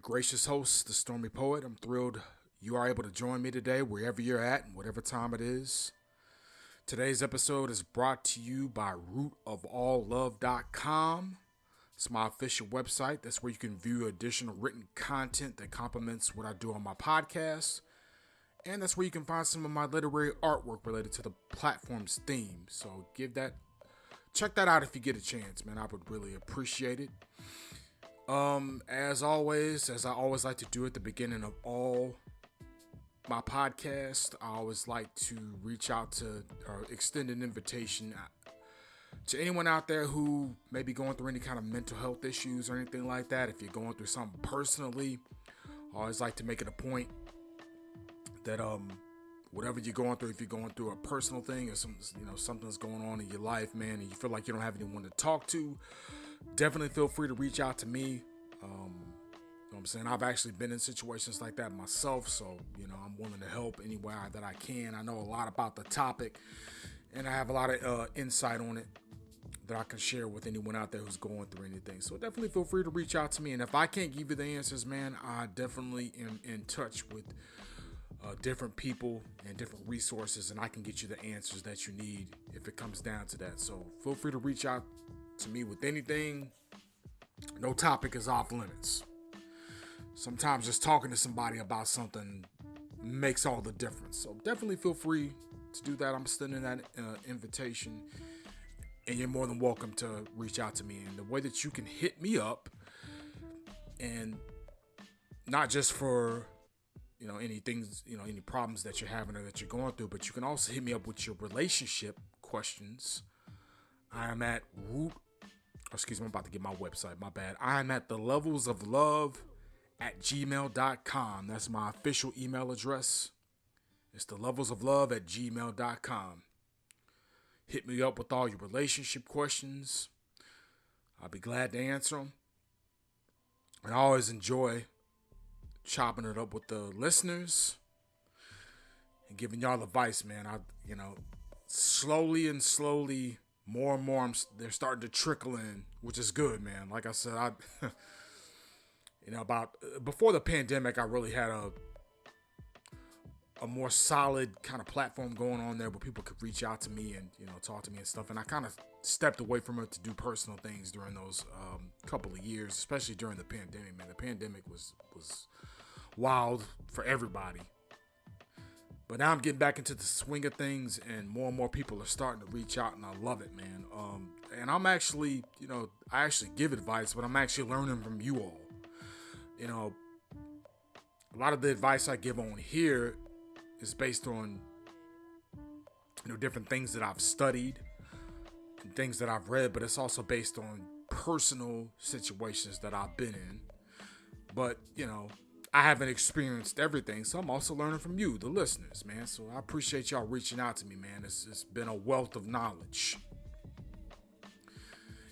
gracious host, the Stormy Poet. I'm thrilled you are able to join me today, wherever you're at and whatever time it is. Today's episode is brought to you by rootofalllove.com. It's my official website. That's where you can view additional written content that complements what I do on my podcast. And that's where you can find some of my literary artwork related to the platform's theme. So check that out if you get a chance, man. I would really appreciate it. As always, as I always like to do at the beginning of all my podcasts, I always like to reach out to or extend an invitation to anyone out there who may be going through any kind of mental health issues or anything like that. If you're going through something personally, I always like to make it a point that whatever you're going through, if you're going through a personal thing or something's going on in your life, man, and you feel like you don't have anyone to talk to, definitely feel free to reach out to me. You know what I'm saying? I've actually been in situations like that myself, so I'm willing to help anywhere that I can. I know a lot about the topic, and I have a lot of insight on it that I can share with anyone out there who's going through anything. So definitely feel free to reach out to me. And if I can't give you the answers, man, I definitely am in touch with different people and different resources, and I can get you the answers that you need if it comes down to that. So feel free to reach out to me with anything. No topic is off limits. Sometimes just talking to somebody about something makes all the difference. So definitely feel free to do that. I'm extending that invitation, and you're more than welcome to reach out to me. And the way that you can hit me up, and not just for any problems that you're having or that you're going through, but you can also hit me up with your relationship questions. I am at I'm about to get my website, my bad. I am at thelevelsoflove@gmail.com. That's my official email address. It's thelevelsoflove@gmail.com. Hit me up with all your relationship questions. I'll be glad to answer them. And I always enjoy chopping it up with the listeners and giving y'all advice, man. Slowly, more and more, they're starting to trickle in, which is good, man. Like I said, about before the pandemic, I really had a more solid kind of platform going on there where people could reach out to me and talk to me and stuff. And I kind of stepped away from it to do personal things during those couple of years, especially during the pandemic. Man, the pandemic was wild for everybody. But now I'm getting back into the swing of things, and more people are starting to reach out, and I love it, man. And I'm actually, I actually give advice, but I'm actually learning from you all. A lot of the advice I give on here is based on, different things that I've studied and things that I've read, but it's also based on personal situations that I've been in. But, I haven't experienced everything, so I'm also learning from you, the listeners, man. So I appreciate y'all reaching out to me, man. It's been a wealth of knowledge.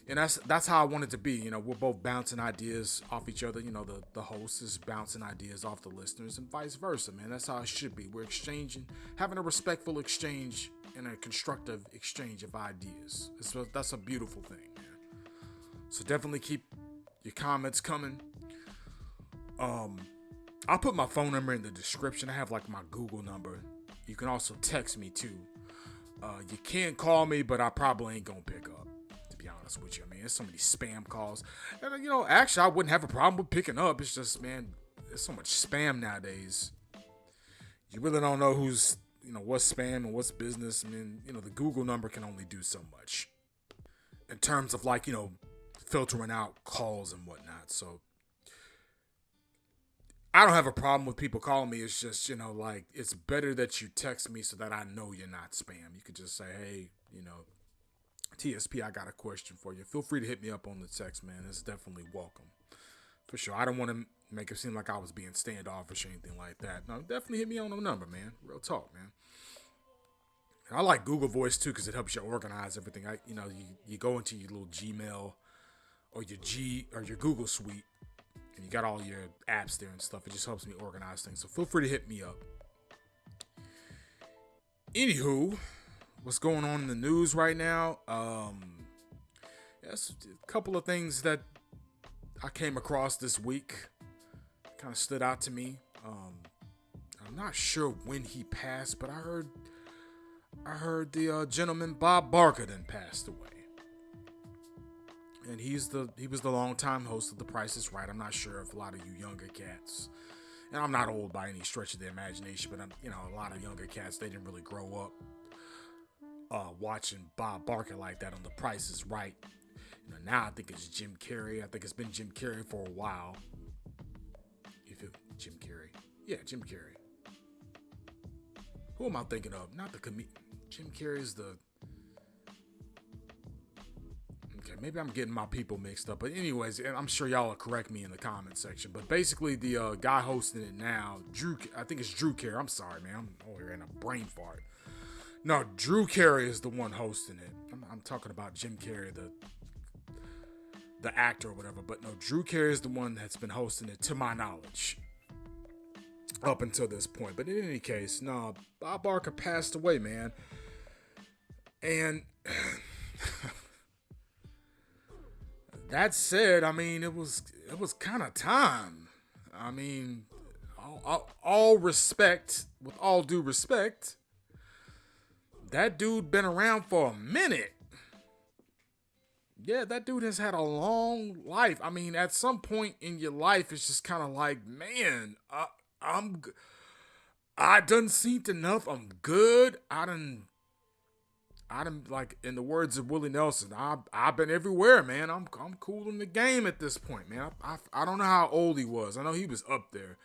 And that's how I want it to be. We're both bouncing ideas off each other. The host is bouncing ideas off the listeners and vice versa, man. That's how it should be. We're exchanging, having a respectful exchange and a constructive exchange of ideas. That's a beautiful thing, man. So definitely keep your comments coming. I'll put my phone number in the description. I have my Google number. You can also text me too. You can call me, but I probably ain't gonna pick up, to be honest with you. I mean, there's so many spam calls. And actually I wouldn't have a problem with picking up. It's just, man, there's so much spam nowadays. You really don't know who's, what's spam and what's business. I mean, the Google number can only do so much in terms of filtering out calls and whatnot. So I don't have a problem with people calling me. It's just, it's better that you text me so that I know you're not spam. You could just say, hey, TSP, I got a question for you. Feel free to hit me up on the text, man. It's definitely welcome. For sure. I don't want to make it seem like I was being standoffish or anything like that. No, definitely hit me on the number, man. Real talk, man. And I like Google Voice, too, because it helps you organize everything. You go into your little Gmail or your Google Suite, and you got all your apps there and stuff. It just helps me organize things. So feel free to hit me up. Anywho, what's going on in the news right now? Yes, a couple of things that I came across this week kind of stood out to me. I'm not sure when he passed, but I heard the gentleman Bob Barker then passed away. And he was the longtime host of The Price is Right. I'm not sure if a lot of you younger cats, and I'm not old by any stretch of the imagination, but a lot of younger cats, they didn't really grow up watching Bob Barker like that on The Price is Right. Now I think it's Jim Carrey. I think it's been Jim Carrey for a while. Jim Carrey. Yeah, Jim Carrey. Who am I thinking of? Not the comedian. Jim Carrey is the... Okay, maybe I'm getting my people mixed up. But anyways, I'm sure y'all will correct me in the comment section. But basically, the guy hosting it now, I think it's Drew Carey. I'm sorry, man. I'm over here in a brain fart. No, Drew Carey is the one hosting it. I'm talking about Jim Carrey, the actor or whatever. But no, Drew Carey is the one that's been hosting it, to my knowledge, up until this point. But in any case, no, Bob Barker passed away, man. And that said, I mean, it was kind of time. I mean, all respect, with all due respect, that dude been around for a minute. Yeah, that dude has had a long life. I mean, at some point in your life, it's just kind of like, man, I done seen enough. I'm good. I done, like, in the words of Willie Nelson, I've been everywhere, man. I'm cool in the game at this point, man. I don't know how old he was. I know he was up there.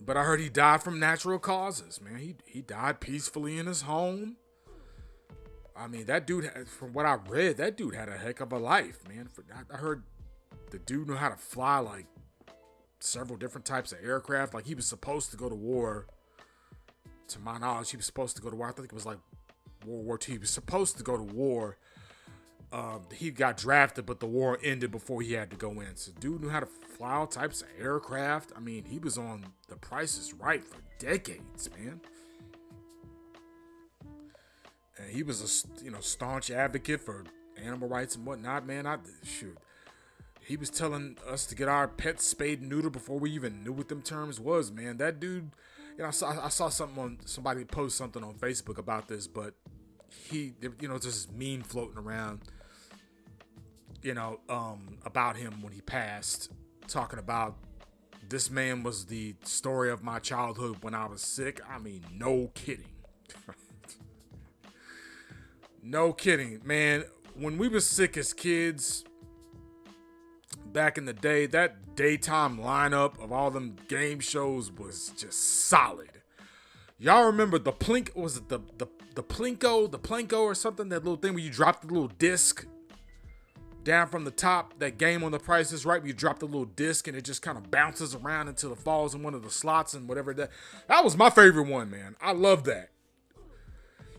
But I heard he died from natural causes, man. He died peacefully in his home. I mean, that dude, from what I read, that dude had a heck of a life, man. I heard the dude knew how to fly, like, several different types of aircraft. Like, he was supposed to go to war. To my knowledge, he was supposed to go to war. I think it was like World War II. He was supposed to go to war. He got drafted, but the war ended before he had to go in. So dude knew how to fly all types of aircraft. I mean, he was on The Price is Right for decades, man. And he was a staunch advocate for animal rights and whatnot, man. He was telling us to get our pets spayed and neutered before we even knew what them terms was, man. That dude, I saw somebody post something on Facebook about this, but there's this meme floating around, about him when he passed, talking about this man was the story of my childhood when I was sick. I mean, no kidding. No kidding, man. When we were sick as kids back in the day, that daytime lineup of all them game shows was just solid. Y'all remember the Plink? Was it the Plinko or something? That little thing where you drop the little disc down from the top. That game on The Price is Right, where you drop the little disc and it just kind of bounces around until it falls in one of the slots and whatever. That was my favorite one, man. I love that.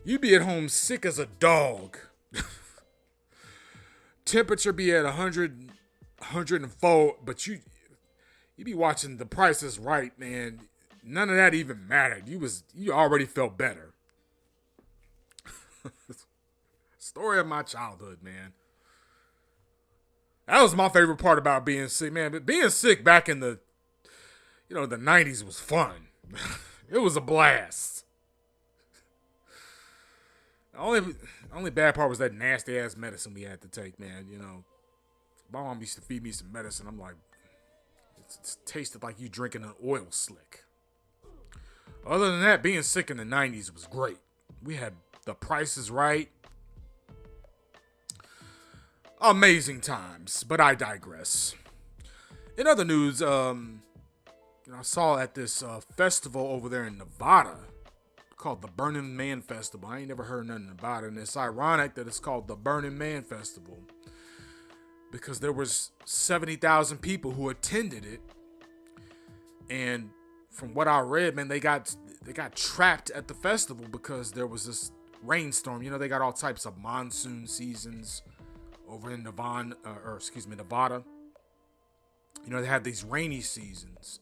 You be at home sick as a dog. Temperature be at 100, 104, but you be watching The Price is Right, man. None of that even mattered. You already felt better. Story of my childhood, man. That was my favorite part about being sick, man. But being sick back in the 90s was fun. It was a blast. The only bad part was that nasty ass medicine we had to take, man. My mom used to feed me some medicine. I'm like, it tasted like you drinking an oil slick. Other than that, being sick in the 90s was great. We had The Price is Right. Amazing times, but I digress. In other news, I saw at this festival over there in Nevada called the Burning Man Festival. I ain't never heard nothing about it, and it's ironic that it's called the Burning Man Festival because there was 70,000 people who attended it, and from what I read, man, they got trapped at the festival because there was this rainstorm. They got all types of monsoon seasons over in Nevada. They had these rainy seasons.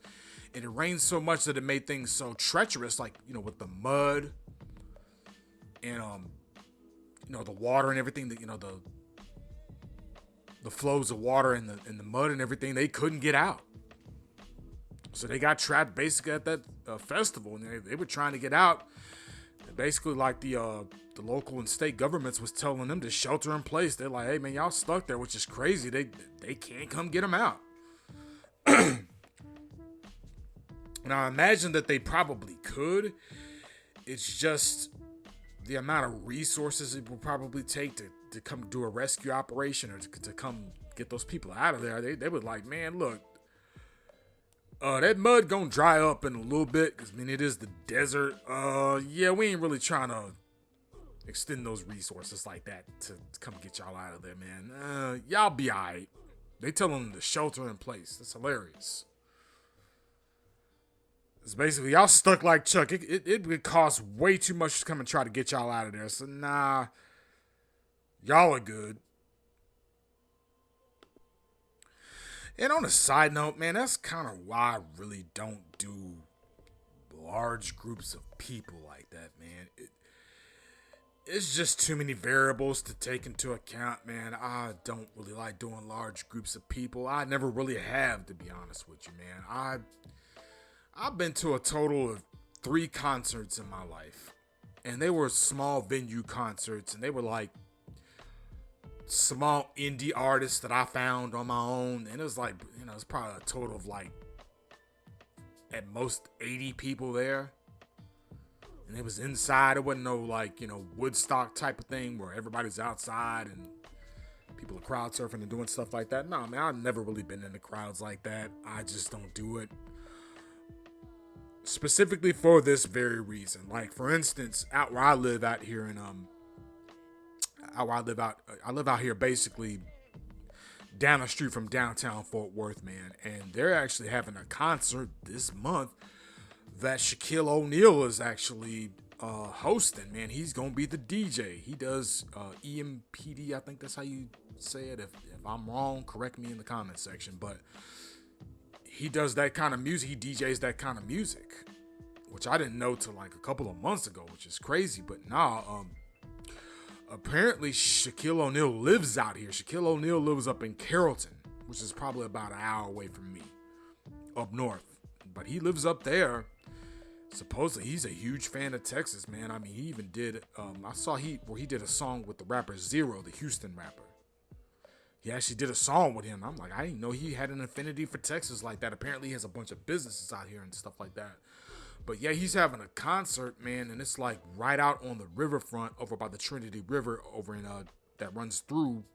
And it rained so much that it made things so treacherous, like, with the mud and, the water and everything, the flows of water and the mud and everything, they couldn't get out. So they got trapped basically at that festival, and they were trying to get out. And basically, like the local and state governments was telling them to shelter in place. They're like, "Hey man, y'all stuck there," which is crazy. They can't come get them out. Now I imagine that they probably could. It's just the amount of resources it will probably take to come do a rescue operation or to come get those people out of there. They were like, man, look, that mud gonna dry up in a little bit because, I mean, it is the desert. Yeah, we ain't really trying to extend those resources like that to come get y'all out of there, man. Y'all be all right. They tell them to shelter in place. That's hilarious. It's basically, y'all stuck like Chuck. It would cost way too much to come and try to get y'all out of there. So, nah, y'all are good. And on a side note, man, that's kind of why I really don't do large groups of people like that, man. It's just too many variables to take into account, man. I don't really like doing large groups of people. I never really have, to be honest with you, man. I've been to a total of 3 concerts in my life, and they were small venue concerts, and they were like small indie artists that I found on my own, and it was like, it's probably a total of like at most 80 people there, and it was inside. It wasn't no like, Woodstock type of thing where everybody's outside and people are crowd surfing and doing stuff like that. No, man, I've never really been into crowds like that. I just don't do it. Specifically for this very reason. Like, for instance, out where I live out here in I live out here basically down the street from downtown Fort Worth, man, and they're actually having a concert this month that Shaquille O'Neal is actually hosting, man. He's gonna be the DJ. He does EMPD, I think that's how you say it. If I'm wrong, correct me in the comment section, but he does that kind of music. He DJs that kind of music, which I didn't know till like a couple of months ago, which is crazy. But apparently Shaquille O'Neal lives out here. Shaquille O'Neal lives up in Carrollton, which is probably about an hour away from me, up north. But he lives up there. Supposedly he's a huge fan of Texas, man. I mean, he even did. I saw he did a song with the rapper Zero, the Houston rapper. He actually did a song with him. I'm like, I didn't know he had an affinity for Texas like that. Apparently he has a bunch of businesses out here and stuff like that. But yeah, he's having a concert, man, and it's like right out on the riverfront over by the Trinity River over in that runs through,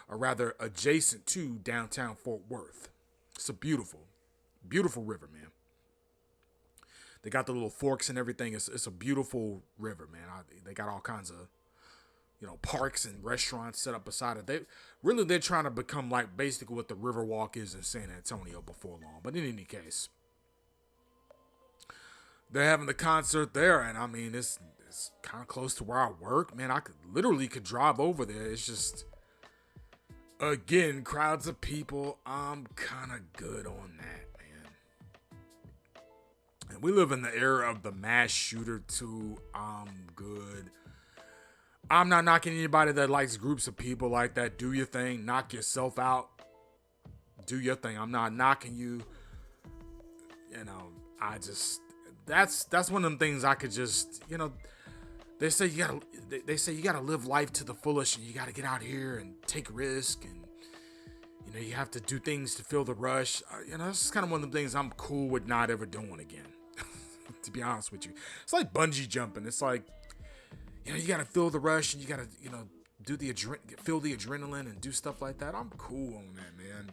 or rather adjacent to downtown Fort Worth. It's a beautiful, beautiful river, man. They got the little forks and everything. It's a beautiful river, man. They got all kinds of parks and restaurants set up beside it. They're trying to become like basically what the Riverwalk is in San Antonio before long. But in any case, they're having the concert there, and I mean it's kind of close to where I work, man. I could drive over there. It's just, again, crowds of people. I'm kind of good on that, man. And we live in the era of the mass shooter too. I'm good. I'm not knocking anybody that likes groups of people like that. Do your thing. Knock yourself out. Do your thing. I'm not knocking you. I just, that's one of them things I could just, they say you gotta live life to the fullest, and you gotta get out here and take risk, and you have to do things to feel the rush. This is kind of one of the things I'm cool with not ever doing again. To be honest with you, it's like bungee jumping. It's like, you gotta feel the rush, and you gotta, do the feel the adrenaline and do stuff like that. I'm cool on that, man.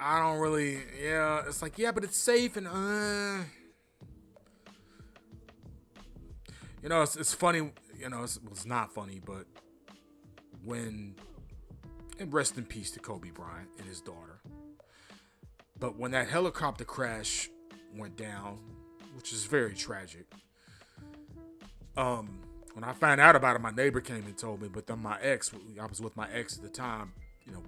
I don't really, it's like, but it's safe, and it's funny, it's not funny, but and rest in peace to Kobe Bryant and his daughter. But when that helicopter crash went down, which is very tragic, when I found out about it, my neighbor came and told me, but then I was with my ex at the time,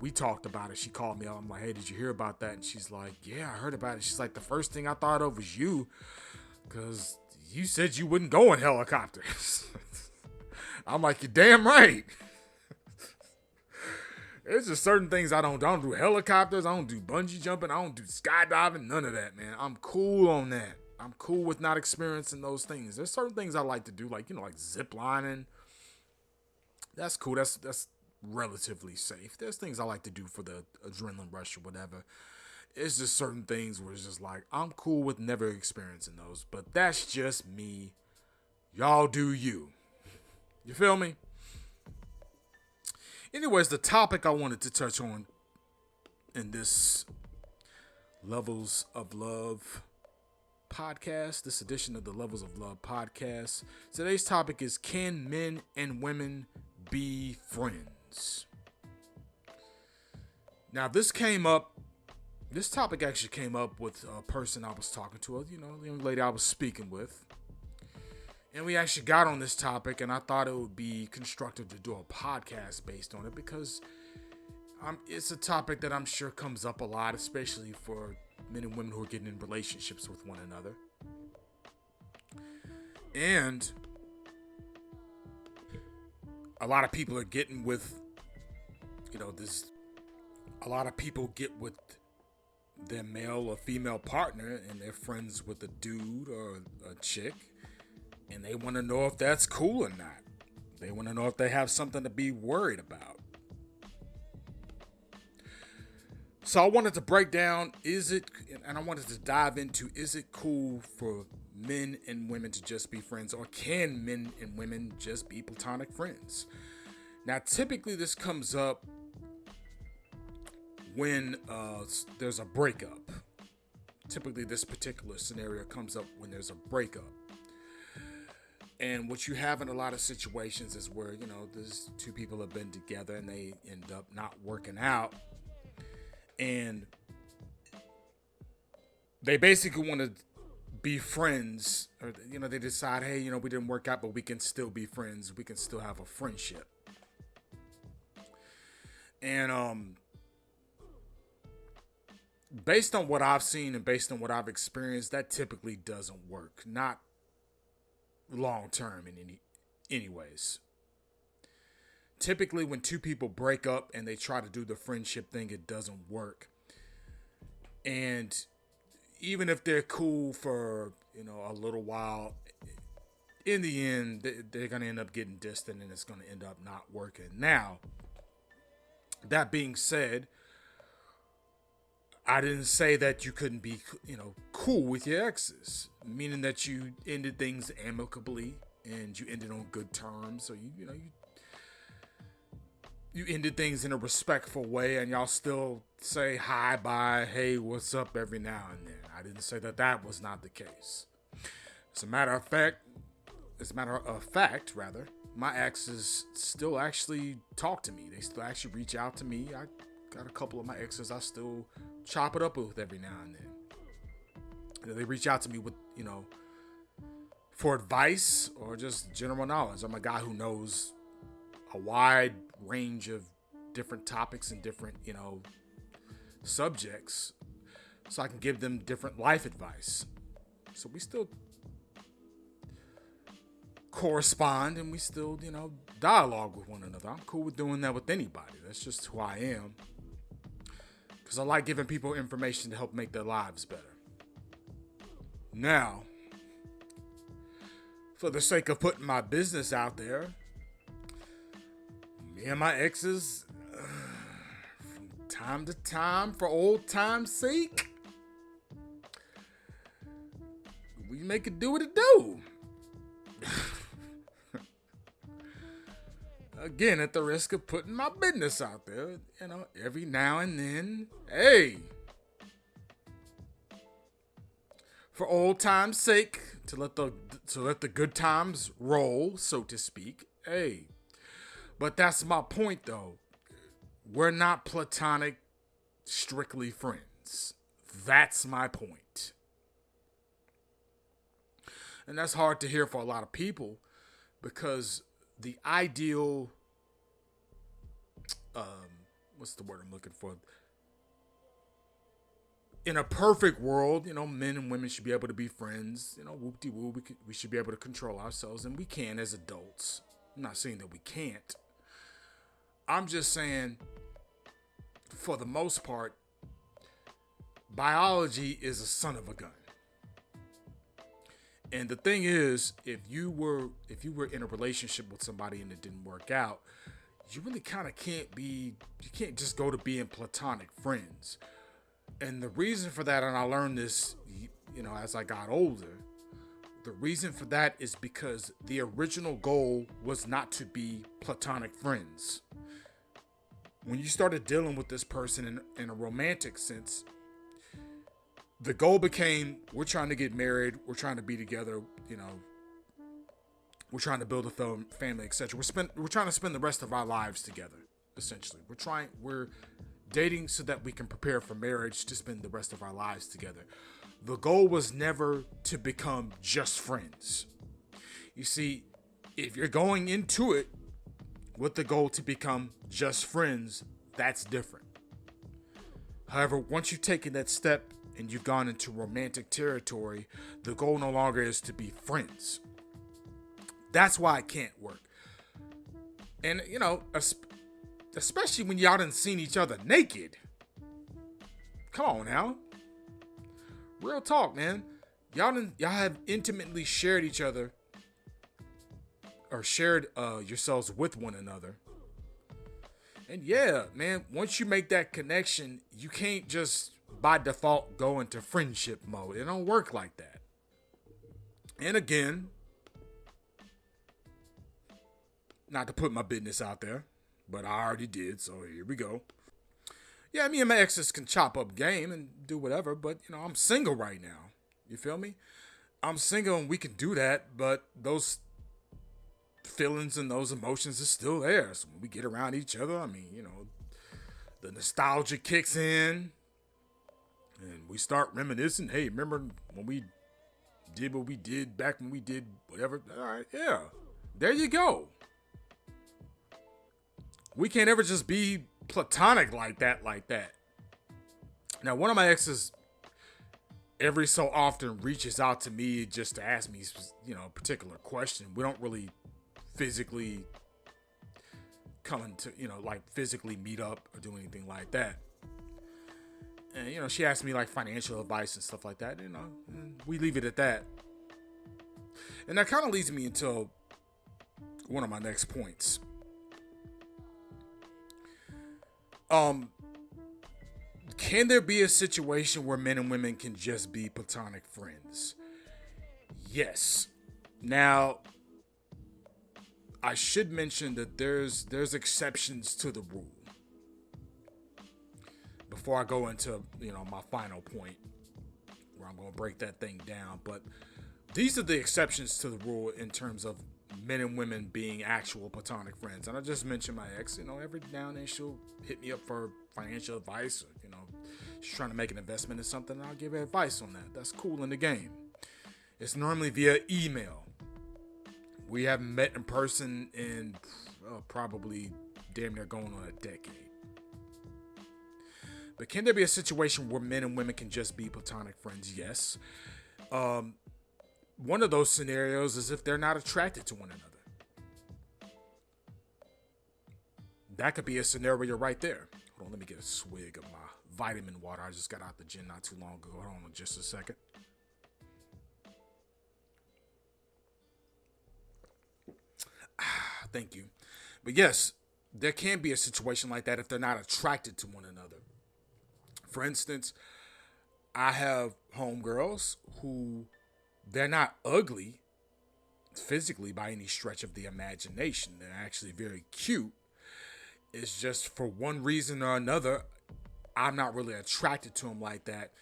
we talked about it. She called me up. I'm like, hey, did you hear about that? And she's like, yeah, I heard about it. She's like, the first thing I thought of was you, because you said you wouldn't go in helicopters. I'm like, you're damn right. It's just certain things I don't do helicopters. I don't do bungee jumping. I don't do skydiving. None of that, man. I'm cool on that. I'm cool with not experiencing those things. There's certain things I like to do, like like zip lining. That's cool. That's relatively safe. There's things I like to do for the adrenaline rush or whatever. It's just certain things where it's just like I'm cool with never experiencing those. But that's just me. Y'all do you. You feel me? Anyways, the topic I wanted to touch on in this Levels of Love podcast, this edition of the Levels of Love podcast. Today's topic is, can men and women be friends? Now, this topic actually came up with a person I was talking to, the young lady I was speaking with. And we actually got on this topic, and I thought it would be constructive to do a podcast based on it because it's a topic that I'm sure comes up a lot, especially for men and women who are getting in relationships with one another. And a lot of people are getting with, a lot of people get with their male or female partner and they're friends with a dude or a chick. And they want to know if that's cool or not. They want to know if they have something to be worried about. So I wanted to break down, and I wanted to dive into, is it cool for men and women to just be friends? Or can men and women just be platonic friends? Now, typically this comes up when there's a breakup. Typically this particular scenario comes up when there's a breakup. And what you have in a lot of situations is where, there's two people have been together and they end up not working out. And they basically want to be friends. Or, they decide, hey, we didn't work out, but we can still be friends. We can still have a friendship. And based on what I've seen and based on what I've experienced, that typically doesn't work. Not long term in anyways. Typically when two people break up and they try to do the friendship thing, it doesn't work. And even if they're cool for a little while, in the end they're going to end up getting distant and it's going to end up not working. Now, that being said, I didn't say that you couldn't be, cool with your exes, meaning that you ended things amicably and you ended on good terms. So you ended things in a respectful way, and y'all still say hi, bye, hey, what's up every now and then. I didn't say that was not the case. As a matter of fact, my exes still actually talk to me. They still actually reach out to me. I got a couple of my exes I still chop it up with every now and then. They reach out to me with, for advice or just general knowledge. I'm a guy who knows a wide range of different topics and different, subjects. So I can give them different life advice. So we still correspond and we still, dialogue with one another. I'm cool with doing that with anybody. That's just who I am. Because I like giving people information to help make their lives better. Now, for the sake of putting my business out there, me and my exes, from time to time, for old time's sake, we make it do what it do. Again, at the risk of putting my business out there, every now and then, hey, for old time's sake, to let the good times roll, so to speak, hey. But that's my point, though. We're not platonic, strictly friends. That's my point. And that's hard to hear for a lot of people because the ideal, what's the word I'm looking for? In a perfect world, men and women should be able to be friends. Whoop-de-woo, we should be able to control ourselves, and we can as adults. I'm not saying that we can't. I'm just saying for the most part, biology is a son of a gun. And the thing is, if you were in a relationship with somebody and it didn't work out, you really kind of you can't just go to being platonic friends. And the reason for that, and I learned this, as I got older, the reason for that is because the original goal was not to be platonic friends. When you started dealing with this person in a romantic sense, the goal became, we're trying to get married, we're trying to be together, we're trying to build a family, etc. We're trying to spend the rest of our lives together, essentially. We're dating so that we can prepare for marriage to spend the rest of our lives together. The goal was never to become just friends. You see, if you're going into it with the goal to become just friends, that's different. However, once you've taken that step and you've gone into romantic territory, the goal no longer is to be friends. That's why it can't work. And, especially when y'all done seen each other naked. Come on now. Real talk, man. Y'all have intimately shared each other or shared yourselves with one another. And yeah, man, once you make that connection, you can't just by default go into friendship mode. It don't work like that. And again, not to put my business out there, but I already did, so here we go. Yeah, me and my exes can chop up game and do whatever, but I'm single right now. You feel me? I'm single and we can do that, but those feelings and those emotions are still there. So when we get around each other, the nostalgia kicks in. And we start reminiscing. Hey, remember when we did what we did back when we did whatever? All right, yeah. There you go. We can't ever just be platonic like that. Now, one of my exes every so often reaches out to me just to ask me, a particular question. We don't really physically come into, physically meet up or do anything like that. And, she asked me like financial advice and stuff like that, and we leave it at that. And that kind of leads me into one of my next points. Can there be a situation where men and women can just be platonic friends? Yes. Now, I should mention that there's exceptions to the rule. Before I go into, my final point, where I'm going to break that thing down. But these are the exceptions to the rule in terms of men and women being actual platonic friends. And I just mentioned my ex, every now and then she'll hit me up for financial advice. Or, she's trying to make an investment in something, and I'll give her advice on that. That's cool in the game. It's normally via email. We haven't met in person in probably damn near going on a decade. But can there be a situation where men and women can just be platonic friends? Yes. One of those scenarios is if they're not attracted to one another. That could be a scenario right there. Hold on, let me get a swig of my vitamin water. I just got out the gym not too long ago. Hold on just a second. Thank you. But yes, there can be a situation like that if they're not attracted to one another. For instance, I have homegirls who they're not ugly physically by any stretch of the imagination. They're actually very cute. It's just for one reason or another, I'm not really attracted to them like that.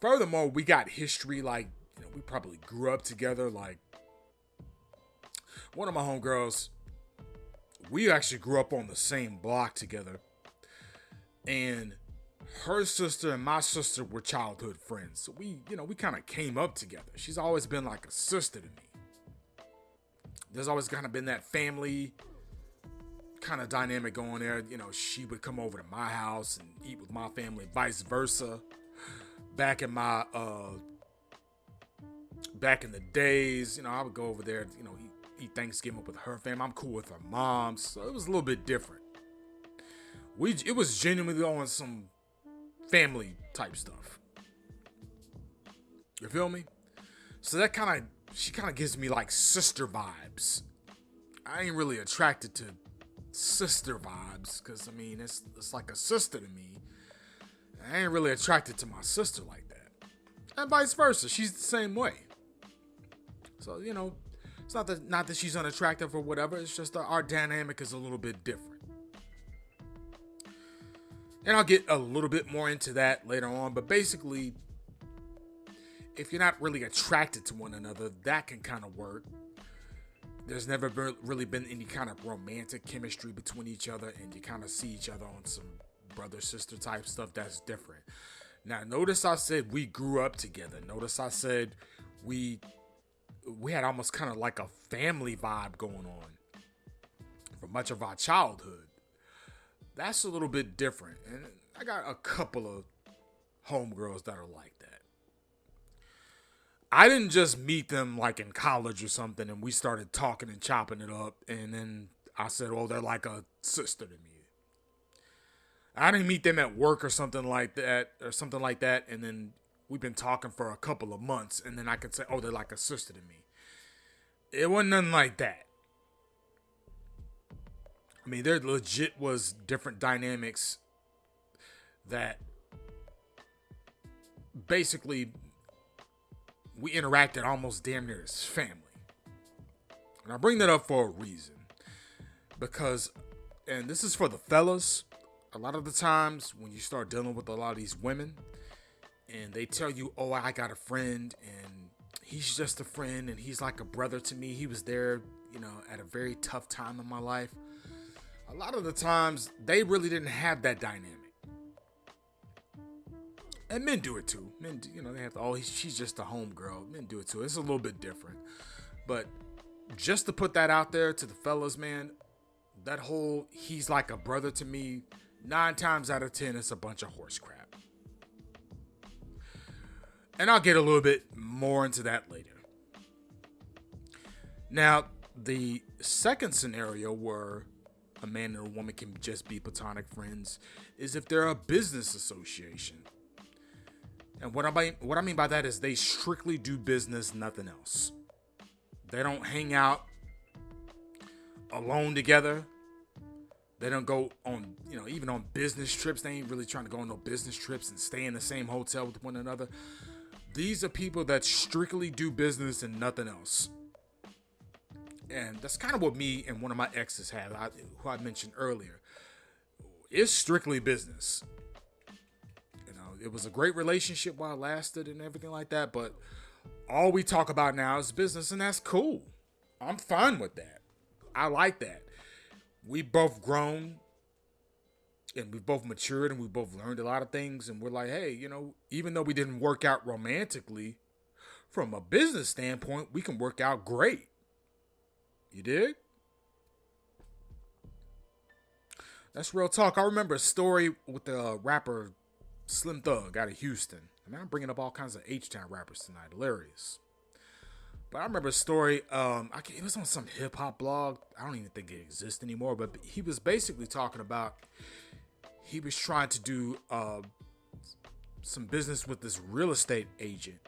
Furthermore, we got history, we probably grew up together. Like, one of my homegirls, we actually grew up on the same block together. And her sister and my sister were childhood friends. So we kind of came up together. She's always been like a sister to me. There's always kind of been that family kind of dynamic going there. She would come over to my house and eat with my family, vice versa. Back in the days, I would go over there, eat Thanksgiving with her family. I'm cool with her mom, so it was a little bit different. It was genuinely on some family type stuff. You feel me? So she kind of gives me like sister vibes. I ain't really attracted to sister vibes because I mean it's like a sister to me. I ain't really attracted to my sister like that, and vice versa. She's the same way. So it's not that she's unattractive or whatever. It's just that our dynamic is a little bit different. And I'll get a little bit more into that later on. But basically, if you're not really attracted to one another, that can kind of work. There's never really been any kind of romantic chemistry between each other, and you kind of see each other on some brother-sister type stuff. That's different. Now, notice I said we grew up together. Notice I said we had almost kind of like a family vibe going on for much of our childhood. That's a little bit different. And I got a couple of homegirls that are like that. I didn't just meet them like in college or something and we started talking and chopping it up. And then I said, well, they're like a sister to me. I didn't meet them at work or something like that. And then we've been talking for a couple of months. And then I can say, oh, they're like a sister to me. It wasn't nothing like that. I mean, there legit was different dynamics that basically we interacted almost damn near as family. And I bring that up for a reason. Because, and this is for the fellas, a lot of the times when you start dealing with a lot of these women and they tell you, oh, I got a friend and he's just a friend and he's like a brother to me. He was there, at a very tough time in my life. A lot of the times, they really didn't have that dynamic. And men do it too. Men, they have to, she's just a homegirl. Men do it too. It's a little bit different. But just to put that out there to the fellas, man, that whole, he's like a brother to me, 9 times out of 10, it's a bunch of horse crap. And I'll get a little bit more into that later. Now, the second scenario where a man and a woman can just be platonic friends is if they're a business association. And what I mean by that is they strictly do business, nothing else. They don't hang out alone together. They don't go on, even on business trips. They ain't really trying to go on no business trips and stay in the same hotel with one another. These are people that strictly do business and nothing else. And that's kind of what me and one of my exes had, who I mentioned earlier. It's strictly business. It was a great relationship while it lasted and everything like that, but all we talk about now is business, and that's cool. I'm fine with that. I like that. We both grown, and we both matured, and we both learned a lot of things, and we're like, hey, even though we didn't work out romantically, from a business standpoint, we can work out great. You dig? That's real talk. I remember a story with the rapper Slim Thug out of Houston. I mean, I'm bringing up all kinds of H-Town rappers tonight. Hilarious. But I remember a story. It was on some hip-hop blog. I don't even think it exists anymore. But he was basically talking about he was trying to do some business with this real estate agent.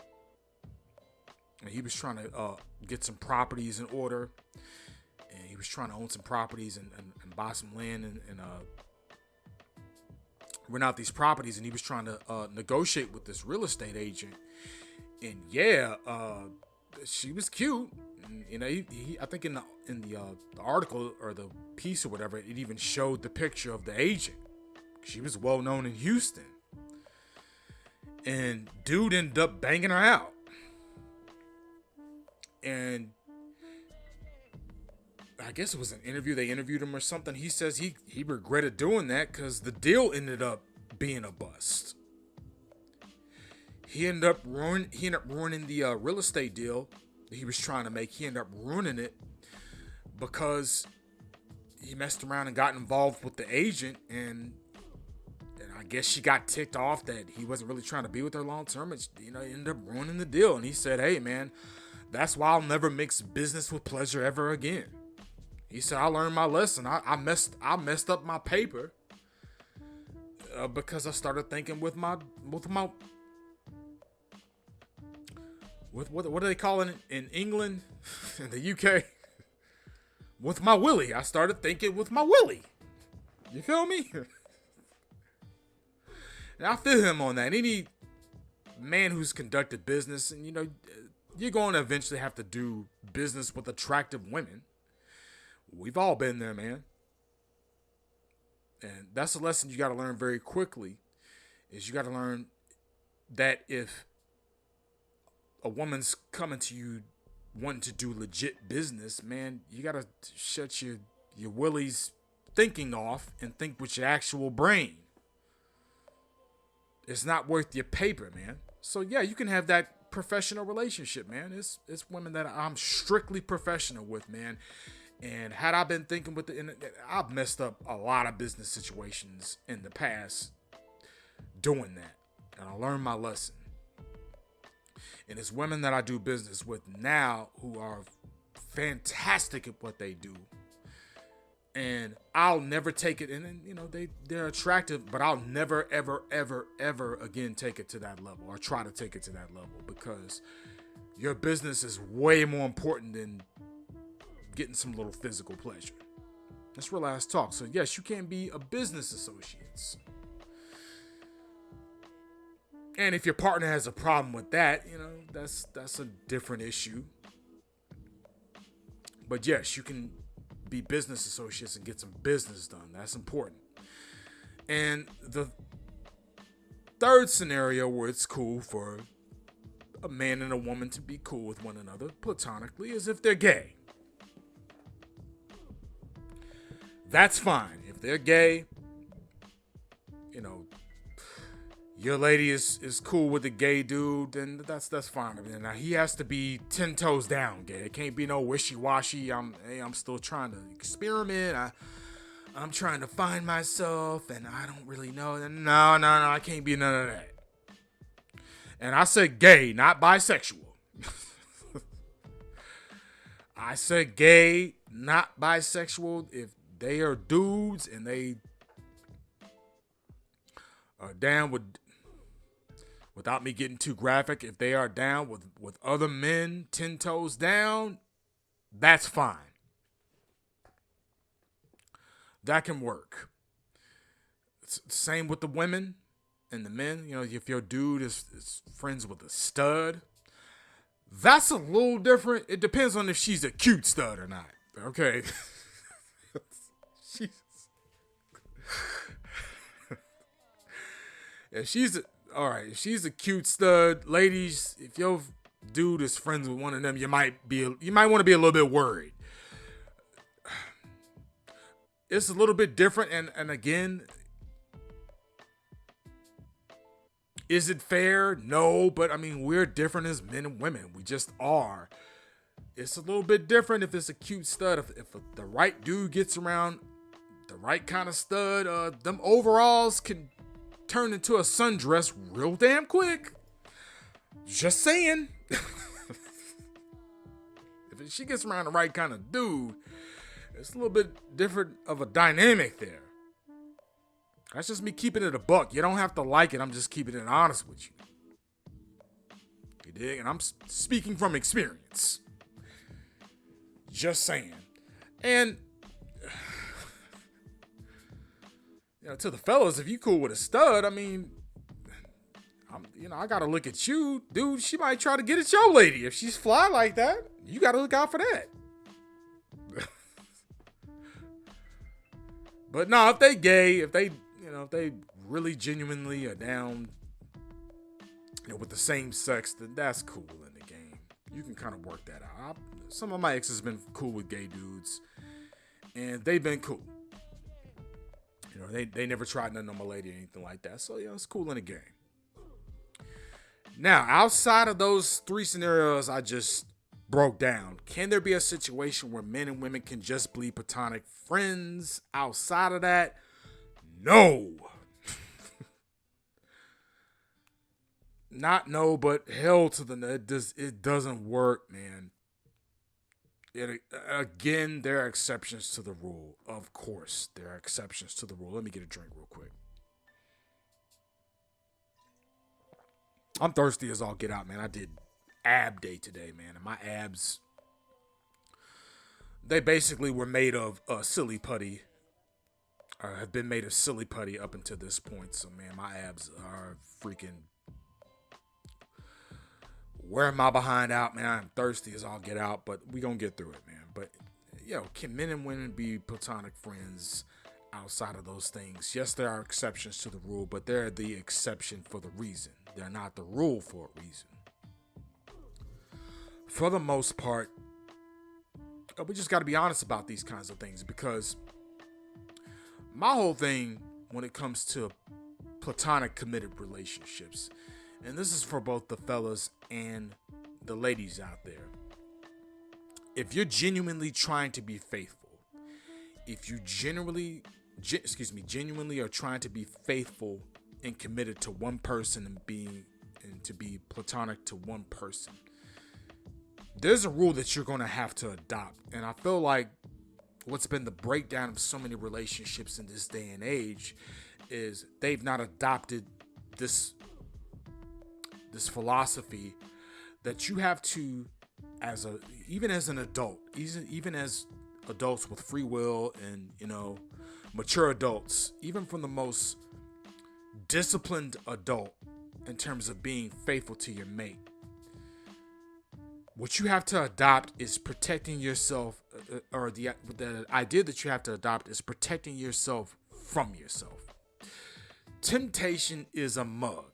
And he was trying to get some properties in order. And he was trying to own some properties and buy some land and rent out these properties. And he was trying to negotiate with this real estate agent. And she was cute. And, I think in the article or the piece or whatever, it even showed the picture of the agent. She was well known in Houston. And dude ended up banging her out. And I guess it was an interview. They interviewed him or something. He says he regretted doing that because the deal ended up being a bust. He ended up ruining the real estate deal that he was trying to make. He ended up ruining it because he messed around and got involved with the agent, and I guess she got ticked off that he wasn't really trying to be with her long term. And ended up ruining the deal. And he said, "Hey, man, that's why I'll never mix business with pleasure ever again." He said, "I learned my lesson. I messed up my paper, Because I started thinking with what are they calling it in England, in the UK? With my willy. I started thinking with my willy. You feel me? And I feel him on that. Any man who's conducted business, and you're going to eventually have to do business with attractive women. We've all been there, man. And that's a lesson you got to learn very quickly. Is you got to learn that if a woman's coming to you wanting to do legit business, man, you got to shut your willy's thinking off and think with your actual brain. It's not worth your paper, man. So yeah, you can have that professional relationship, man. It's women that I'm strictly professional with, man. And had I been thinking with I've messed up a lot of business situations in the past doing that. And I learned my lesson. And it's women that I do business with now who are fantastic at what they do. And I'll never take it. And they're attractive, but I'll never, ever, ever, ever again take it to that level or try to take it to that level, because your business is way more important than getting some little physical pleasure. That's real ass talk. So yes, you can be a business associates. And if your partner has a problem with that, that's a different issue. But yes, you can be business associates and get some business done. That's important. And the third scenario where it's cool for a man and a woman to be cool with one another platonically is if they're gay. That's fine. If they're gay, your lady is cool with a gay dude, then that's fine. I mean, now he has to be 10 toes down gay. It can't be no wishy-washy. I'm still trying to experiment. I'm trying to find myself, and I don't really know. No, I can't be none of that. And I said gay, not bisexual. I said gay, not bisexual. If they are dudes and they are down with, without me getting too graphic, if they are down with other men 10 toes down, that's fine. That can work. Same with the women and the men. If your dude is friends with a stud, that's a little different. It depends on if she's a cute stud or not. Okay. If she's a cute stud, ladies, if your dude is friends with one of them, you might want to be a little bit worried. It's a little bit different, and again, is it fair? No, but I mean, we're different as men and women. We just are. It's a little bit different if it's a cute stud. If the right dude gets around the right kind of stud, them overalls can turn into a sundress real damn quick. Just saying. If she gets around the right kind of dude, it's a little bit different of a dynamic there. That's just me keeping it a buck. You don't have to like it. I'm just keeping it honest with you. You dig? And I'm speaking from experience. Just saying. And to the fellas, if you cool with a stud, I mean, I gotta look at you, dude. She might try to get at your lady if she's fly like that. You gotta look out for that. But no, if they gay, if they really genuinely are down, with the same sex, then that's cool in the game. You can kind of work that out. Some of my exes have been cool with gay dudes, and they've been cool. They never tried nothing on my lady or anything like that. So, it's cool in the game. Now, outside of those three scenarios I just broke down, can there be a situation where men and women can just be platonic friends outside of that? No. Not no, but hell to the no. It doesn't work, man. Again, there are exceptions to the rule. Of course, there are exceptions to the rule. Let me get a drink real quick. I'm thirsty as all get out, man. I did ab day today, man, and my abs, they basically were made of silly putty, or have been made of silly putty up until this point. So, man, my abs are freaking wearing my behind out, man. I'm thirsty as all get out, but we gonna get through it, man. But, can men and women be platonic friends outside of those things? Yes, there are exceptions to the rule, but they're the exception for the reason. They're not the rule for a reason. For the most part, we just got to be honest about these kinds of things, because my whole thing when it comes to platonic committed relationships, and this is for both the fellas and the ladies out there, if you're genuinely trying to be faithful, if you genuinely are trying to be faithful and committed to one person and to be platonic to one person, there's a rule that you're going to have to adopt. And I feel like what's been the breakdown of so many relationships in this day and age is they've not adopted this philosophy that you have to, even as an adult, even as adults with free will and, mature adults, even from the most disciplined adult in terms of being faithful to your mate, what you have to adopt is protecting yourself, or the idea that you have to adopt is protecting yourself from yourself. Temptation is a mug.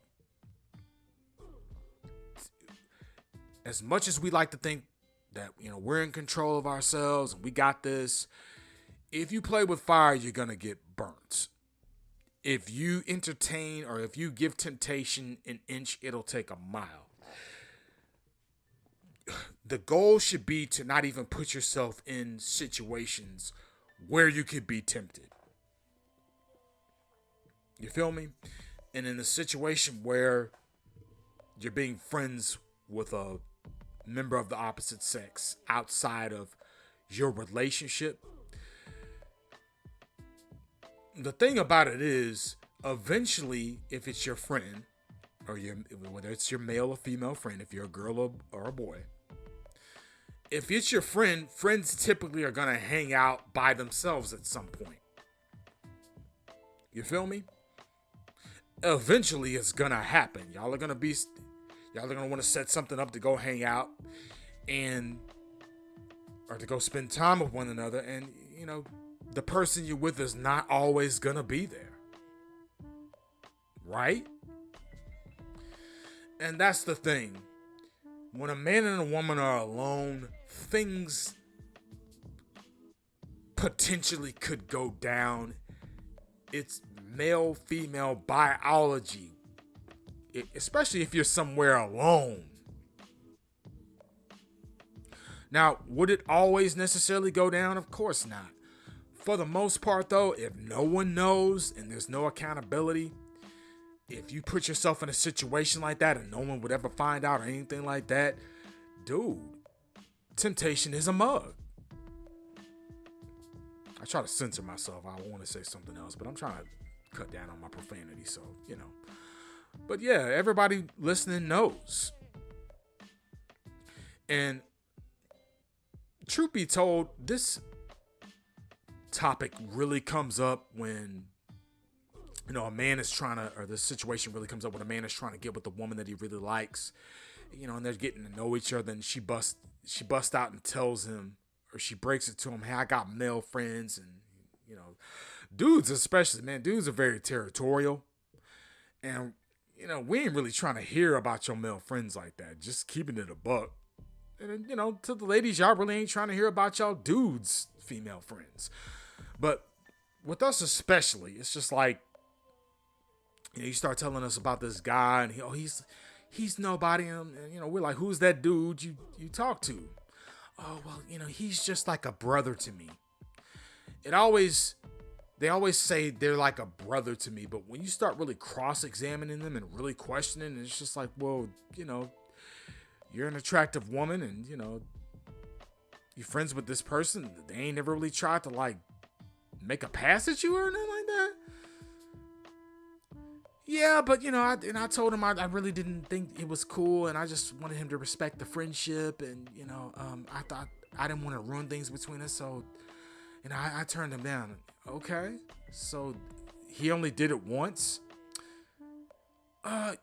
As much as we like to think that, we're in control of ourselves and we got this, if you play with fire, you're going to get burnt. If you entertain, or if you give temptation an inch, it'll take a mile. The goal should be to not even put yourself in situations where you could be tempted. You feel me? And in a situation where you're being friends with a member of the opposite sex outside of your relationship, the thing about it is, eventually, if it's your friend, or whether it's your male or female friend, if you're a girl or a boy, if it's your friend, friends typically are going to hang out by themselves at some point. You feel me? Eventually, it's going to happen. Y'all are going to want to set something up to go hang out or to go spend time with one another. And, the person you're with is not always going to be there. Right? And that's the thing. When a man and a woman are alone, things potentially could go down. It's male-female biology, especially if you're somewhere alone. Now, would it always necessarily go down? Of course not. For the most part, though, if no one knows and there's no accountability, if you put yourself in a situation like that and no one would ever find out or anything like that, dude, temptation is a mug. I try to censor myself. I want to say something else, but I'm trying to cut down on my profanity, so, But yeah, everybody listening knows. And truth be told, this topic really comes up when a man is trying to, or this situation really comes up when a man is trying to get with the woman that he really likes, and they're getting to know each other, and she busts out and tells him, or she breaks it to him, hey, I got male friends, and, dudes especially, man, dudes are very territorial, and, we ain't really trying to hear about your male friends like that, just keeping it a buck, and, to the ladies, y'all really ain't trying to hear about y'all dudes' female friends, but with us especially, it's just like, you start telling us about this guy, and he's nobody, and we're like, who's that dude you talk to? Oh, well, he's just like a brother to me. They always say they're like a brother to me, but when you start really cross-examining them and really questioning, it's just like, well, you're an attractive woman, and you're friends with this person. They ain't never really tried to like make a pass at you or anything like that. Yeah, but I told him I really didn't think it was cool, and I just wanted him to respect the friendship, and I thought I didn't want to ruin things between us, so I turned him down. Okay, so he only did it once.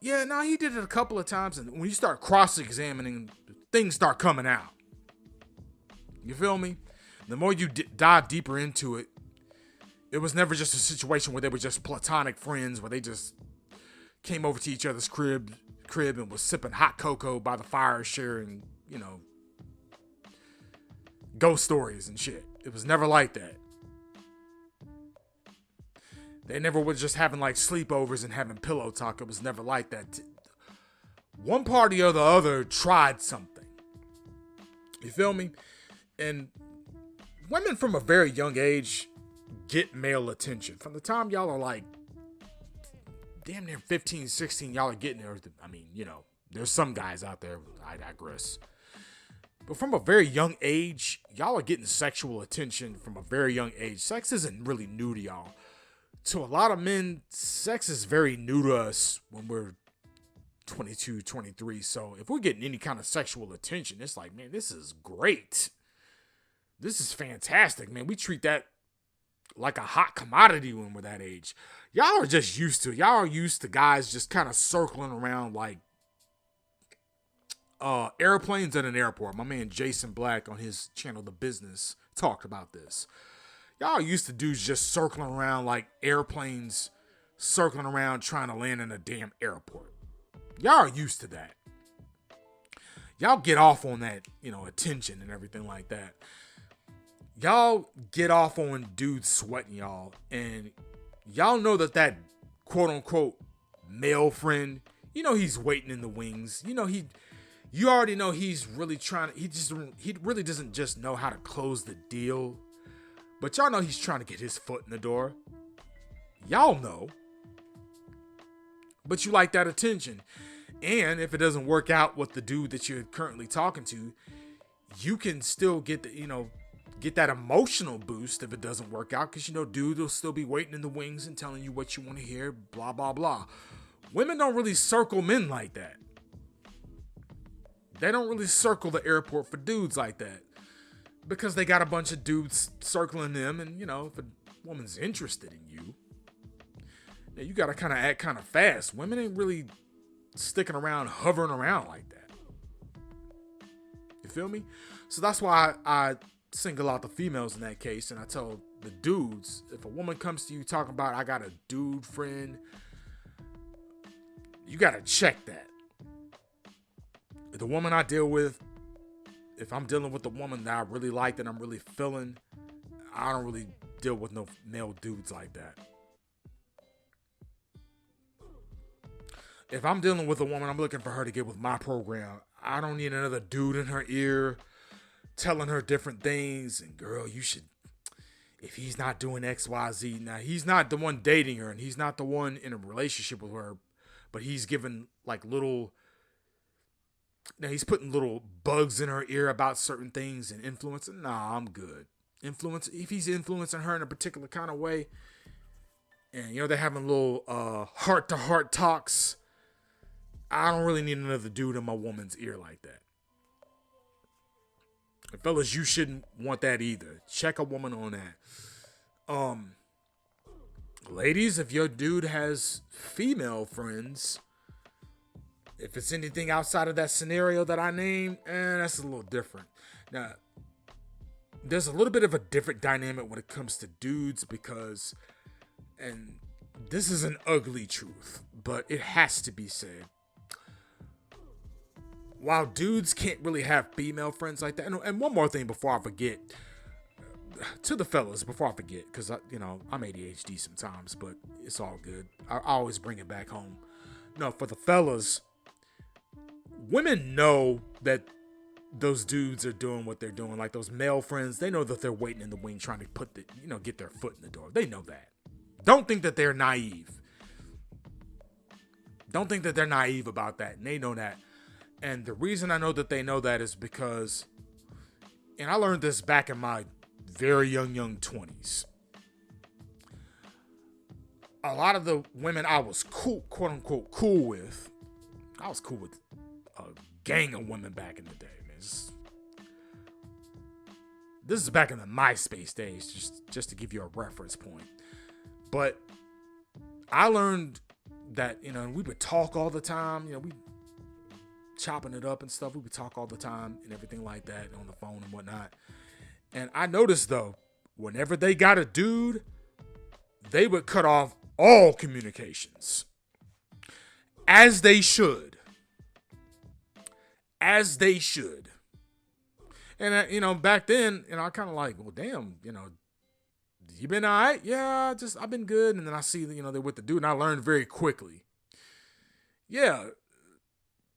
Yeah, no, he did it a couple of times, and when you start cross-examining, things start coming out. You feel me? The more you dive deeper into it, it was never just a situation where they were just platonic friends, where they just came over to each other's crib and was sipping hot cocoa by the fire, sharing, ghost stories and shit. It was never like that. They never were just having like sleepovers and having pillow talk. It was never like that. One party or the other tried something. You feel me? And women from a very young age get male attention. From the time y'all are like damn near 15, 16, y'all are getting there. I mean, there's some guys out there, I digress. But from a very young age, y'all are getting sexual attention from a very young age. Sex isn't really new to y'all. To a lot of men, sex is very new to us when we're 22, 23. So if we're getting any kind of sexual attention, it's like, man, this is great. This is fantastic, man. We treat that like a hot commodity when we're that age. Y'all are just used to it. Y'all are used to guys just kind of circling around like airplanes at an airport. My man Jason Black on his channel, The Business, talked about this. Y'all are used to dudes just circling around like airplanes, circling around trying to land in a damn airport. Y'all are used to that. Y'all get off on that, attention and everything like that. Y'all get off on dudes sweating y'all, and y'all know that quote unquote male friend, he's waiting in the wings. You already know he's really trying to, he really doesn't just know how to close the deal, but y'all know he's trying to get his foot in the door. Y'all know, but you like that attention. And if it doesn't work out with the dude that you're currently talking to, you can still get get that emotional boost if it doesn't work out, because dude will still be waiting in the wings and telling you what you want to hear, blah blah blah. Women don't really circle men like that. They don't really circle the airport for dudes like that, because they got a bunch of dudes circling them, and if a woman's interested in you, you gotta kind of act kind of fast. Women ain't really sticking around, hovering around like that. You feel me? So that's why I single out the females in that case, and I tell the dudes, if a woman comes to you talking about, I got a dude friend, you gotta check that. The woman I deal with, if I'm dealing with a woman that I really like, that I'm really feeling, I don't really deal with no male dudes like that. If I'm dealing with a woman, I'm looking for her to get with my program. I don't need another dude in her ear telling her different things. And girl, you should, if he's not doing X, Y, Z. Now, he's not the one dating her, and he's not the one in a relationship with her, but he's giving like he's putting little bugs in her ear about certain things and influencing. Nah, I'm good. If he's influencing her in a particular kind of way, and they're having little heart-to-heart talks, I don't really need another dude in my woman's ear like that. And fellas, you shouldn't want that either. Check a woman on that. Ladies, if your dude has female friends, if it's anything outside of that scenario that I named, that's a little different. Now, there's a little bit of a different dynamic when it comes to dudes, because, and this is an ugly truth, but it has to be said. While dudes can't really have female friends like that, and one more thing before I forget, to the fellas, before I forget, because I'm ADHD sometimes, but it's all good. I always bring it back home. No, for the fellas, women know that those dudes are doing what they're doing. Like those male friends, they know that they're waiting in the wing, trying to get their foot in the door. They know that. Don't think that they're naive. Don't think that they're naive about that. And they know that. And the reason I know that they know that is because, and I learned this back in my very young 20s. a lot of the women I was cool, quote unquote, cool with, I was cool with a gang of women back in the day, man. This is back in the MySpace days, just to give you a reference point. But I learned that, we would talk all the time. We chopping it up and stuff. We would talk all the time and everything like that on the phone and whatnot. And I noticed, though, whenever they got a dude, they would cut off all communications. As they should. As they should. And, back then, I kind of like, well, damn, you been all right? Yeah, I've been good. And then I see, they're with the dude, and I learned very quickly. Yeah,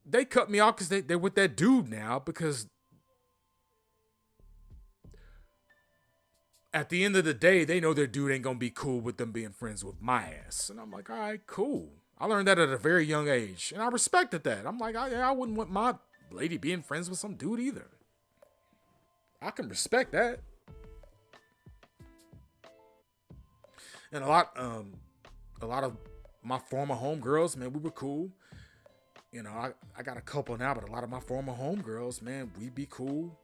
they cut me off because they're with that dude now, because at the end of the day, they know their dude ain't going to be cool with them being friends with my ass. And I'm like, all right, cool. I learned that at a very young age, and I respected that. I'm like, I wouldn't want my lady being friends with some dude either. I can respect that. And a lot of my former homegirls, man, we were cool. I got a couple now, but a lot of my former homegirls, man, we'd be cool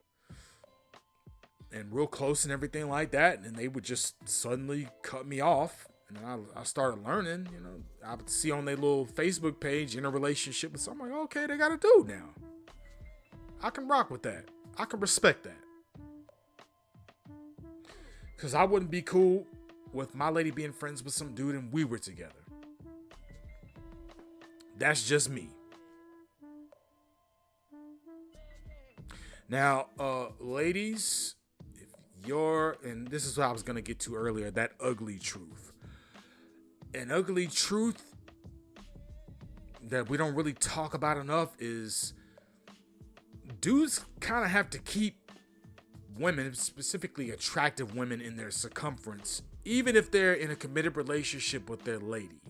and real close and everything like that. And they would just suddenly cut me off. And then I started learning, I would see on their little Facebook page in a relationship with someone. I'm like, okay, they got a dude now. I can rock with that. I can respect that. Because I wouldn't be cool with my lady being friends with some dude and we were together. That's just me. Now, ladies, if you're, and this is what I was going to get to earlier, that ugly truth. An ugly truth that we don't really talk about enough is dudes kind of have to keep women, specifically attractive women, in their circumference, even if they're in a committed relationship with their lady.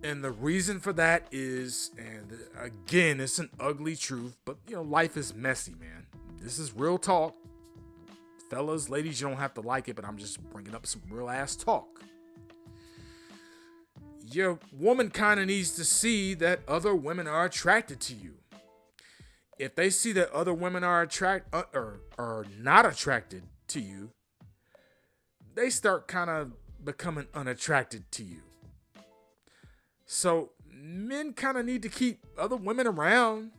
And the reason for that is, and again, it's an ugly truth, but life is messy, man. This is real talk. Fellas, ladies, you don't have to like it, but I'm just bringing up some real ass talk. Your woman kind of needs to see that other women are attracted to you. If they see that other women are not attracted to you, they start kind of becoming unattracted to you. So men kind of need to keep other women around.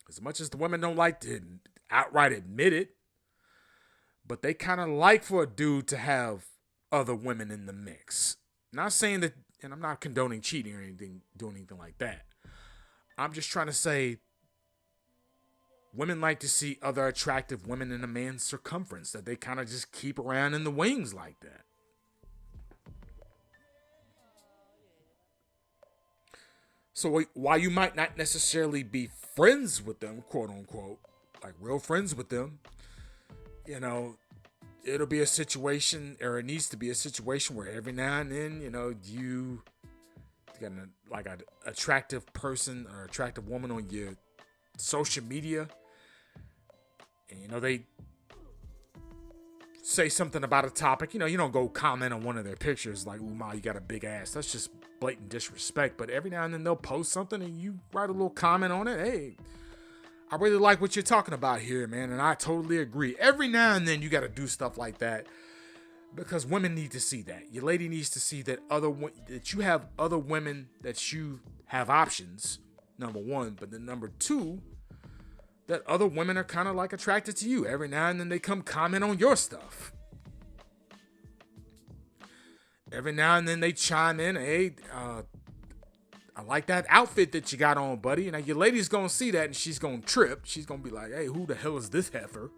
As much as the women don't like to outright admit it, but they kind of like for a dude to have other women in the mix. Not saying that, and I'm not condoning cheating or anything, doing anything like that. I'm just trying to say women like to see other attractive women in a man's circumference that they kind of just keep around in the wings like that. So while you might not necessarily be friends with them, quote unquote, like real friends with them, it'll be a situation, or it needs to be a situation where every now and then, you got an attractive person or attractive woman on your social media, and they say something about a topic. You don't go comment on one of their pictures like, "Ooh, ma, you got a big ass." That's just blatant disrespect. But every now and then they'll post something and you write a little comment on it. Hey, I really like what you're talking about here, man, and I totally agree. Every now and then you got to do stuff like that. Because women need to see that. Your lady needs to see that that you have other women, that you have options, number one. But then number two, that other women are kind of like attracted to you. Every now and then they come comment on your stuff. Every now and then they chime in, hey, I like that outfit that you got on, buddy. And your lady's going to see that and she's going to trip. She's going to be like, hey, who the hell is this heifer?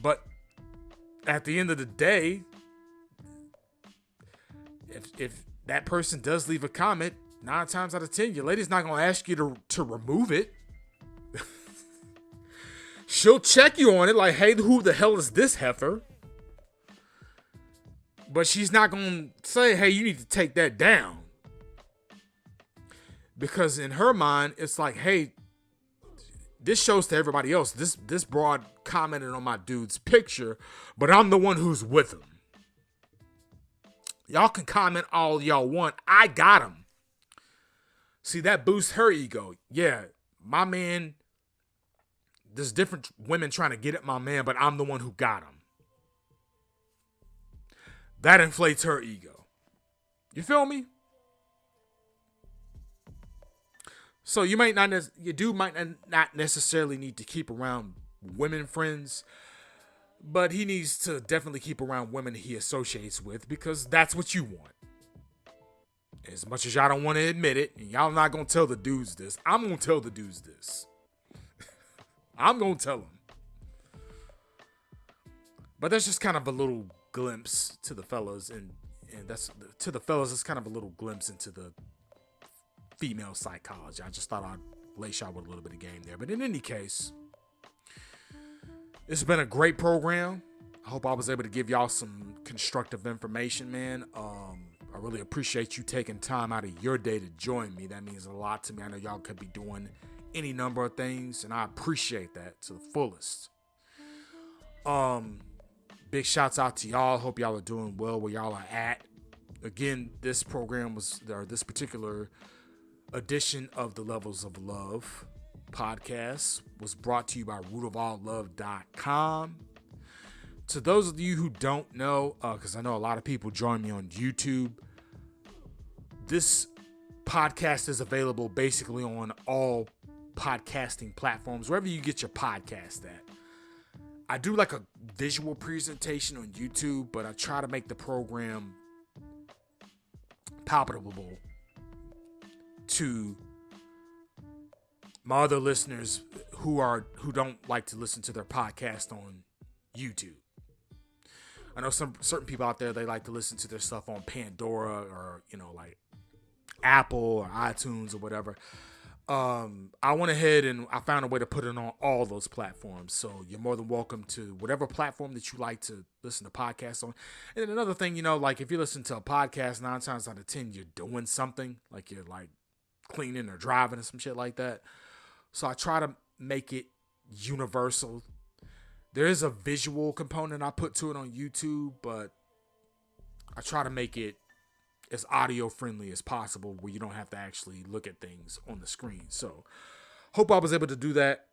But at the end of the day, if that person does leave a comment, 9 times out of 10, your lady's not going to ask you to remove it. She'll check you on it like, hey, who the hell is this heifer? But she's not going to say, hey, you need to take that down. Because in her mind, it's like, hey, this shows to everybody else. This broad commented on my dude's picture, but I'm the one who's with him. Y'all can comment all y'all want. I got him. See, that boosts her ego. Yeah, my man, there's different women trying to get at my man, but I'm the one who got him. That inflates her ego. You feel me? So you might not necessarily need to keep around women friends, but he needs to definitely keep around women he associates with, because that's what you want. As much as y'all don't want to admit it, and y'all not going to tell the dudes this, I'm going to tell the dudes this. I'm going to tell them. But that's just kind of a little glimpse to the fellas, and that's to the fellas, it's kind of a little glimpse into the female psychology. I just thought I'd lace y'all with a little bit of game there. But in any case, it's been a great program. I hope I was able to give y'all some constructive information, man. I really appreciate you taking time out of your day to join me. That means a lot to me. I know y'all could be doing any number of things, and I appreciate that to the fullest. Big shouts out to y'all. Hope y'all are doing well where y'all are at. Again, this particular edition of the Levels of Love podcast was brought to you by rootofalllove.com. To those of you who don't know, because I know a lot of people join me on YouTube, this podcast is available basically on all podcasting platforms, wherever you get your podcast at. I do like a visual presentation on YouTube, but I try to make the program palpable to my other listeners who don't like to listen to their podcast on YouTube. I know certain people out there, they like to listen to their stuff on Pandora or, like Apple or iTunes or whatever. I went ahead and I found a way to put it on all those platforms. So you're more than welcome to whatever platform that you like to listen to podcasts on. And another thing, like if you listen to a podcast, 9 times out of 10, you're doing something, like you're like cleaning or driving or some shit like that. So I try to make it universal. There is a visual component I put to it on YouTube, but I try to make it as audio friendly as possible where you don't have to actually look at things on the screen. So hope I was able to do that.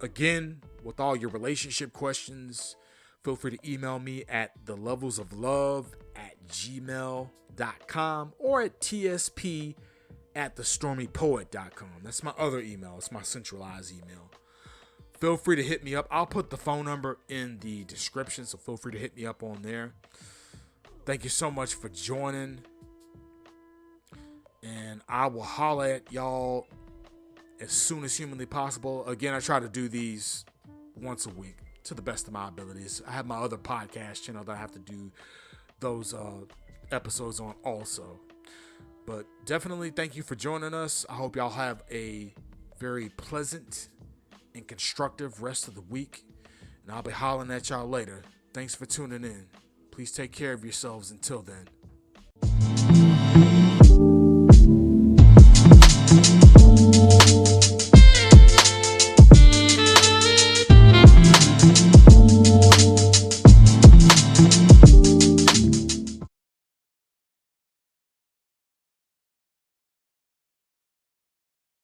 Again, with all your relationship questions, feel free to email me at thelevelsoflove@gmail.com or at tsp@thestormypoet.com. That's my other email. It's my centralized email. Feel free to hit me up. I'll put the phone number in the description, so feel free to hit me up on there. Thank you so much for joining. And I will holler at y'all as soon as humanly possible. Again, I try to do these once a week to the best of my abilities. I have my other podcast channel that I have to do those episodes on also. But definitely thank you for joining us. I hope y'all have a very pleasant and constructive rest of the week. And I'll be hollering at y'all later. Thanks for tuning in. Please take care of yourselves until then.